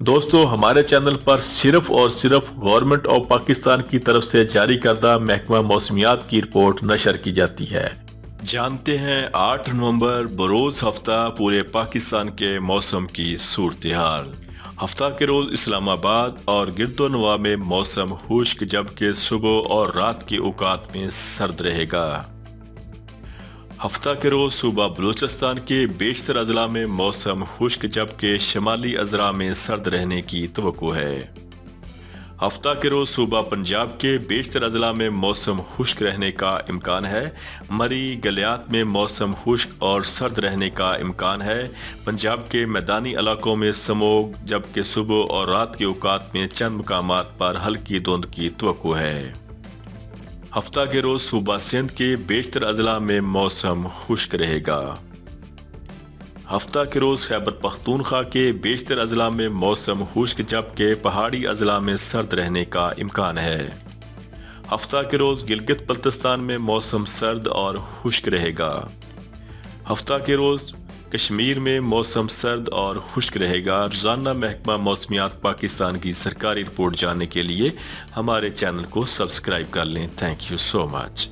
دوستو ہمارے چینل پر صرف اور صرف گورنمنٹ آف پاکستان کی طرف سے جاری کردہ محکمہ موسمیات کی رپورٹ نشر کی جاتی ہے۔ جانتے ہیں 8 نومبر بروز ہفتہ پورے پاکستان کے موسم کی صورتحال۔ ہفتہ کے روز اسلام آباد اور گرد و نواح میں موسم خشک جبکہ صبح اور رات کے اوقات میں سرد رہے گا۔ ہفتہ کے روز صوبہ بلوچستان کے بیشتر اضلاع میں موسم خشک جبکہ شمالی اضلاع میں سرد رہنے کی توقع ہے۔ ہفتہ کے روز صوبہ پنجاب کے بیشتر اضلاع میں موسم خشک رہنے کا امکان ہے۔ مری گلیات میں موسم خشک اور سرد رہنے کا امکان ہے۔ پنجاب کے میدانی علاقوں میں سموگ جبکہ صبح اور رات کے اوقات میں چند مقامات پر ہلکی دھند کی توقع ہے۔ ہفتہ کے روز صوبہ سندھ کے بیشتر اضلاع میں موسم خشک رہے گا۔ ہفتہ کے روز خیبر پختونخوا کے بیشتر اضلاع میں موسم خشک جبکہ پہاڑی اضلاع میں سرد رہنے کا امکان ہے۔ ہفتہ کے روز گلگت بلتستان میں موسم سرد اور خشک رہے گا۔ ہفتہ کے روز کشمیر میں موسم سرد اور خشک رہے گا۔ روزانہ محکمہ موسمیات پاکستان کی سرکاری رپورٹ جاننے کے لیے ہمارے چینل کو سبسکرائب کر لیں۔ Thank you so much.